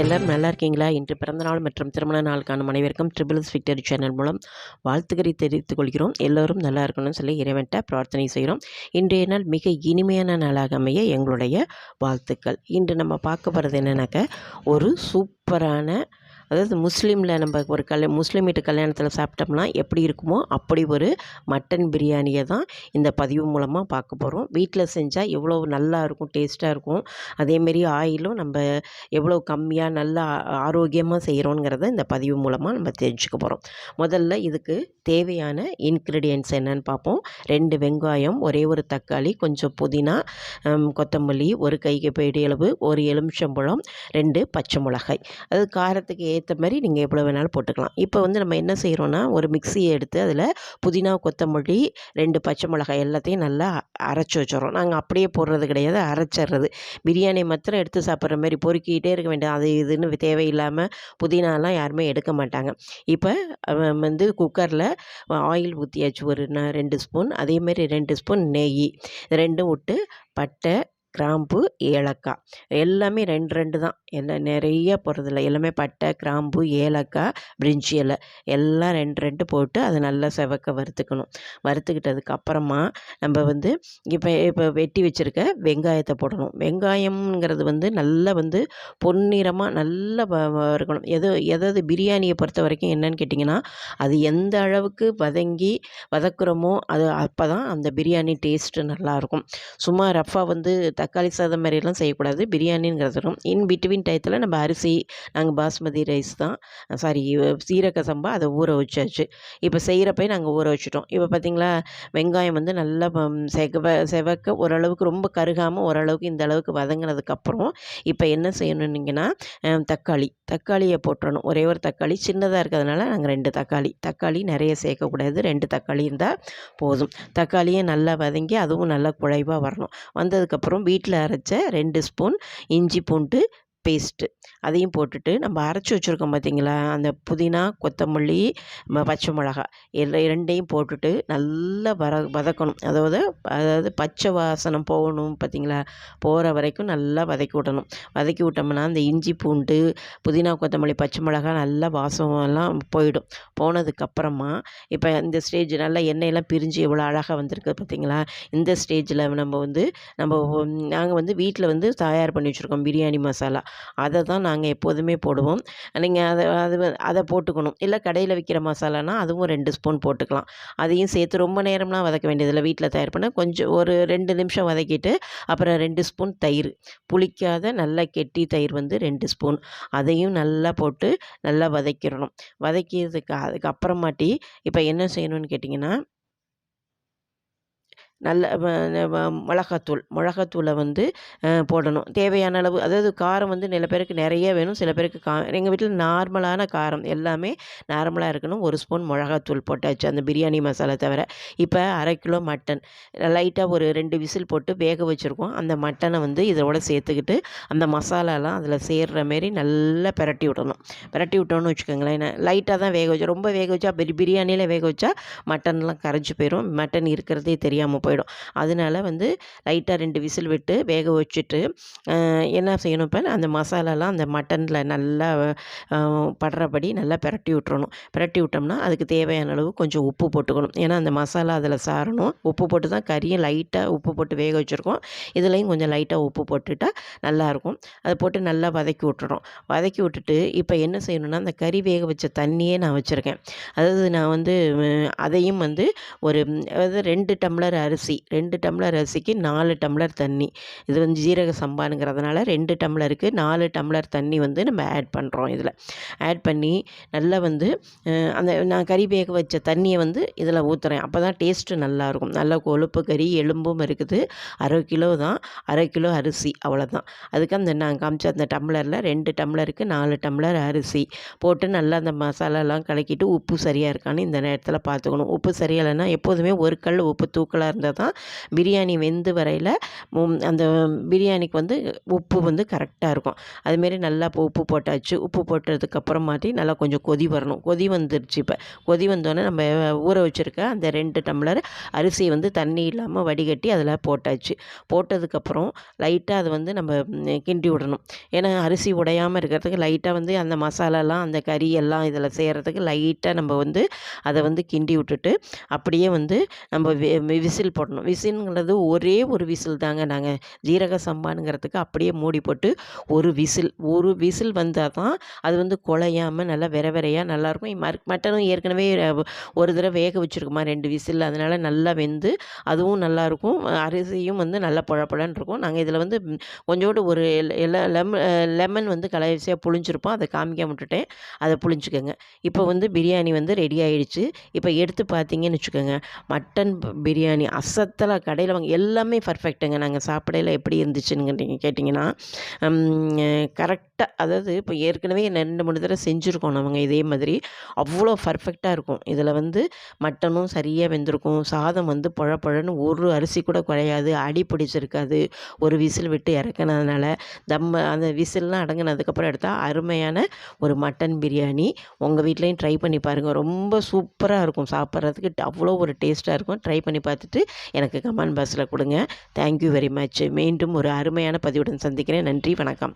எல்லோரும் நல்லா இருக்கீங்களா? இன்று பிறந்தநாள் மற்றும் திருமண நாளுக்கான அனைவருக்கும் ட்ரிபிள்ஸ் விக்டரி சேனல் மூலம் வாழ்த்துக்களை தெரிவித்துக் கொள்கிறோம். எல்லோரும் நல்லா இருக்கணும்னு சொல்லி இறைவன்ட்ட பிரார்த்தனை செய்கிறோம். இன்றைய நாள் மிக இனிமையான நாளாக அமைய எங்களுடைய வாழ்த்துக்கள். இன்று நம்ம பார்க்க போகிறது என்னென்னாக்க, ஒரு சூப்பரான, அதாவது முஸ்லீமில் நம்ம ஒரு முஸ்லீம் வீட்டு கல்யாணத்தில் சாப்பிட்டோம்னா எப்படி இருக்குமோ அப்படி ஒரு மட்டன் பிரியாணியை தான் இந்த பதிவு மூலமாக பார்க்க போகிறோம். வீட்டில் செஞ்சால் எவ்வளோ நல்லா இருக்கும், டேஸ்ட்டாக இருக்கும். அதேமாரி ஆயிலும் நம்ம எவ்வளோ கம்மியாக நல்லா ஆரோக்கியமாக செய்கிறோங்கிறத இந்த பதிவு மூலமாக நம்ம தெரிஞ்சுக்க போகிறோம். முதல்ல இதுக்கு தேவையான இன்க்ரீடியன்ட்ஸ் என்னென்னு பார்ப்போம். 2 வெங்காயம், ஒரே ஒரு தக்காளி, கொஞ்சம் புதினா, கொத்தமல்லி, ஒரு கைப்பிடி அளவு, ஒரு எலுமிச்சம்பழம், 2 பச்சை மிளகாய். அது காரத்துக்கு ஏற்ற மாதிரி நீங்கள் எவ்வளோ வேணாலும் போட்டுக்கலாம். இப்போ நம்ம என்ன செய்கிறோன்னா, ஒரு மிக்சியை எடுத்து அதில் புதினா, கொத்தமல்லி, 2 பச்சை மிளகாய் எல்லாத்தையும் நல்லா அரைச்சி வச்சிடறோம். நாங்கள் அப்படியே போடுறது கிடையாது, அரைச்சிட்றது. பிரியாணி மாத்திரம் எடுத்து சாப்பிட்ற மாதிரி பொறுக்கிக்கிட்டே இருக்க வேண்டியது, அது இதுன்னு தேவையில்லாமல் புதினாலாம் யாருமே எடுக்க மாட்டாங்க. இப்போ குக்கரில் ஆயில் ஊற்றியாச்சு, ஒரு 2 ஸ்பூன். அதேமாரி 2 ஸ்பூன் நெய், ரெண்டும் விட்டு பட்டை, கிராம்பு, ஏலக்காய் எல்லாமே 2 தான், எல்லாம் நிறைய போடுறதில்ல. எல்லாமே பட்டை, கிராம்பு, ஏலக்காய், பிரிஞ்சி இலை எல்லாம் 2 போட்டு அதை நல்லா செவக்க வறுத்துக்கணும். வறுத்துக்கிட்டதுக்கு அப்புறமா நம்ம இப்போ வெட்டி வச்சுருக்க வெங்காயத்தை போடணும். வெங்காயம்ங்கிறது நல்லா பொன்னிறமாக நல்லா வறுக்கணும். எதாவது பிரியாணியை பொறுத்த வரைக்கும் என்னன்னு கேட்டிங்கன்னா, அது எந்த அளவுக்கு வதக்குறோமோ அது அப்போ தான் அந்த பிரியாணி டேஸ்ட்டு நல்லாயிருக்கும். சும்மா ரஃபாக தக்காளி சாதம் மாதிரிலாம் செய்யக்கூடாது. பிரியாணிங்கிறது இன் பிட்வீன் டயத்தில் நம்ம அரிசி, நாங்கள் பாஸ்மதி ரைஸ் தான், சீரக சம்பா, அதை ஊற வச்சாச்சு. இப்போ செய்கிறப்ப நாங்கள் ஊற வச்சுட்டோம். இப்போ பார்த்திங்களா, வெங்காயம் நல்லா செவக்க ஓரளவுக்கு, ரொம்ப கருகாமல் ஓரளவுக்கு இந்த அளவுக்கு வதங்கினதுக்கப்புறம் இப்போ என்ன செய்யணுன்னீங்கன்னா, தக்காளியை போட்டுறணும். ஒரே ஒரு தக்காளி சின்னதாக இருக்கிறதுனால நாங்கள் 2 தக்காளி நிறைய சேர்க்கக்கூடாது. 2 தக்காளி இருந்தால் போதும். தக்காளியை நல்லா வதங்கி அதுவும் நல்லா குழைவாக வரணும். வந்ததுக்கப்புறம் வீட்டில் அரைச்ச 2 ஸ்பூன் இஞ்சி பூண்டு பேஸ்ட்டு அதையும் போட்டுட்டு, நம்ம அரைச்சி வச்சுருக்கோம் பார்த்திங்களா, அந்த புதினா, கொத்தமல்லி, பச்சை மிளகாய் ரெண்டையும் போட்டுட்டு நல்லா வதக்கணும். அதாவது பச்சை வாசனம் போகணும் பார்த்திங்களா, போகிற வரைக்கும் நல்லா வதக்கி விட்டணும். வதக்கி விட்டோம்னா அந்த இஞ்சி பூண்டு, புதினா, கொத்தமல்லி, பச்சை மிளகாய் நல்லா வாசமெல்லாம் போயிடும். போனதுக்கப்புறமா இப்போ இந்த ஸ்டேஜ் நல்லா எண்ணெயெல்லாம் பிரிஞ்சு எவ்வளோ அழகாக வந்திருக்கு பார்த்திங்களா. இந்த ஸ்டேஜில் நாங்கள் வீட்டில் தயார் பண்ணி வச்சுருக்கோம் பிரியாணி மசாலா. அதை தான் நாங்கள் எப்போதுமே போடுவோம். நீங்கள் அதை போட்டுக்கணும். இல்லை கடையில் விற்கிற மசாலானா அதுவும் 2 ஸ்பூன் போட்டுக்கலாம். அதையும் சேர்த்து ரொம்ப நேரம்லாம் வதக்க வேண்டியதில்லை. வீட்டில் தயார் பண்ண கொஞ்சம் ஒரு 2 நிமிஷம் வதக்கிட்டு அப்புறம் 2 ஸ்பூன் தயிர், புளிக்காத நல்ல கெட்டி தயிர் 2 ஸ்பூன், அதையும் நல்லா போட்டு நல்லா வதக்கிடணும். அதுக்கப்புறமாட்டி இப்போ என்ன செய்யணும்னு கேட்டிங்கன்னா, நல்ல மிளகாத்தூளை போடணும். தேவையான அளவு, அதாவது காரம் சில பேருக்கு நிறைய வேணும், சில பேருக்கு எங்கள் வீட்டில் நார்மலான காரம் எல்லாமே நார்மலாக இருக்கணும். 1 ஸ்பூன் மிளகாத்தூள் போட்டாச்சு, அந்த பிரியாணி மசாலா தவிர. இப்போ 1/2 கிலோ மட்டன் லைட்டாக ஒரு 2 விசில் போட்டு வேக வச்சுருக்கோம். அந்த மட்டனை இதோட சேர்த்துக்கிட்டு அந்த மசாலாலாம் அதில் சேர்கிற மாரி நல்லா பிரட்டி விடணும். பிரட்டி விட்டோன்னு வச்சுக்கோங்களேன், லைட்டாக தான் வேக வச்சோம். ரொம்ப வேக வச்சா பிரியாணியில் வேக வச்சா மட்டன்லாம் கரைஞ்சி போயிடும், மட்டன் இருக்கிறதே தெரியாமல் போயிடும். அதனால லைட்டாக 2 விசில் விட்டு வேக வச்சுட்டு என்ன செய்யணும், இப்போ அந்த மசாலாலாம் அந்த மட்டனில் நல்லா படுறபடி நல்லா பிரட்டி விட்டுறணும். பிரட்டி விட்டோம்னா அதுக்கு தேவையான அளவு கொஞ்சம் உப்பு போட்டுக்கணும். ஏன்னா அந்த மசாலா அதில் சாரணும். உப்பு போட்டு தான் கறியும் லைட்டாக உப்பு போட்டு வேக வச்சுருக்கோம். இதுலேயும் கொஞ்சம் லைட்டாக உப்பு போட்டுட்டால் நல்லாயிருக்கும். அதை போட்டு நல்லா வதக்கி விட்டுறோம். வதக்கி விட்டுட்டு இப்போ என்ன செய்யணும்னா, அந்த கறி வேக வச்ச தண்ணியே நான் வச்சுருக்கேன். அதாவது நான் அதையும் ஒரு 2 டம்ளர் அரிசி, 2 டம்ளர் அரிசிக்கு 4 டம்ளர் தண்ணி. இது ஜீரக சம்பானுங்கிறதுனால 2 டம்ளருக்கு 4 டம்ளர் தண்ணி நம்ம ஆட் பண்ணுறோம். இதில் ஆட் பண்ணி நல்லா அந்த நான் கறி வேக வச்ச தண்ணியை இதில் ஊற்றுறேன். அப்போ தான் டேஸ்ட்டு நல்லாயிருக்கும். நல்ல கொழுப்பு கறி, எலும்பும் இருக்குது. 1/2 கிலோ தான், 1/2 கிலோ அரிசி, அவ்வளோதான். அதுக்கு நான் காமிச்ச அந்த டம்ளரில் 2 டம்ளருக்கு 4 டம்ளர் அரிசி போட்டு நல்லா அந்த மசாலாலாம் கலக்கிட்டு உப்பு சரியாக இருக்கான்னு இந்த நேரத்தில் பார்த்துக்கணும். உப்பு சரியில்லைன்னா எப்போதுமே ஒரு கல் உப்பு தூக்கலாக இருந்தால் இருந்தால் தான் பிரியாணி வெந்து வரையில் அந்த பிரியாணிக்கு வந்து உப்பு வந்து கரெக்டாக இருக்கும். அதுமாரி நல்லா இப்போ உப்பு போட்டாச்சு. உப்பு போட்டதுக்கப்புறம் மாட்டி நல்லா கொஞ்சம் கொதி வரணும். கொதி வந்துருச்சு. இப்போ கொதி வந்தோடனே நம்ம ஊற வச்சுருக்க அந்த 2 டம்ளர் அரிசியை வந்து தண்ணி இல்லாமல் வடிகட்டி அதில் போட்டாச்சு. போட்டதுக்கப்புறம் லைட்டாக அதை வந்து நம்ம கிண்டி விடணும். ஏன்னா அரிசி உடையாமல் இருக்கிறதுக்கு லைட்டாக வந்து அந்த மசாலாலாம் அந்த கறி எல்லாம் இதில் செய்கிறதுக்கு லைட்டாக நம்ம வந்து அதை வந்து கிண்டி விட்டுட்டு அப்படியே வந்து நம்ம விசில் போடணும். விசில்ங்கிறது ஒரே ஒரு விசில் தாங்க. நாங்கள் ஜீரக சம்பானுங்கிறதுக்கு அப்படியே மூடி போட்டு ஒரு விசில் வந்தால் தான் அது வந்து குழையாமல் நல்லா விரையாக நல்லாயிருக்கும். மட்டனும் ஏற்கனவே ஒரு தடவை வேக வச்சுருக்குமா 2 விசில், அதனால் நல்லா வெந்து அதுவும் நல்லாயிருக்கும். அரிசியும் வந்து நல்லா பொழப்பொழன்னு இருக்கும். நாங்கள் இதில் வந்து கொஞ்சோண்டு ஒரு லெமன் வந்து கடைசியாக புழிஞ்சிருப்போம். அதை காமிக்காம விட்டுட்டேன். அதை புழிஞ்சிக்கோங்க. இப்போ வந்து பிரியாணி வந்து ரெடி ஆகிடுச்சு. இப்போ எடுத்து பார்த்தீங்கன்னு வச்சுக்கோங்க, மட்டன் பிரியாணி அசத்தலாக கடையில் வாங்க எல்லாமே பர்ஃபெக்ட்டுங்க. நாங்கள் சாப்பிடையில எப்படி இருந்துச்சுன்னு நீங்கள் கேட்டிங்கன்னா கரெக்டாக, அதாவது இப்போ ஏற்கனவே 2, 3 தடவை செஞ்சுருக்கோம் நாங்கள் இதே மாதிரி. அவ்வளோ பர்ஃபெக்டாக இருக்கும். இதில் வந்து மட்டனும் சரியாக வெந்திருக்கும். சாதம் வந்து பொழன்னு ஒரு அரிசி கூட குறையாது, அடி பிடிச்சிருக்காது. ஒரு விசில் விட்டு இறக்குனதுனால அந்த விசில்லாம் அடங்கினதுக்கப்புறம் எடுத்தால் அருமையான ஒரு மட்டன் பிரியாணி. உங்கள் வீட்லேயும் ட்ரை பண்ணி பாருங்கள். ரொம்ப சூப்பராக இருக்கும். சாப்பிட்றதுக்கு அவ்வளோ ஒரு டேஸ்ட்டாக இருக்கும். ட்ரை பண்ணி பார்த்துட்டு எனக்கு கமெண்ட் பாக்ஸில் கொடுங்க. Thank you very much. மீண்டும் ஒரு அருமையான பதிவுடன் சந்திக்கிறேன். நன்றி, வணக்கம்.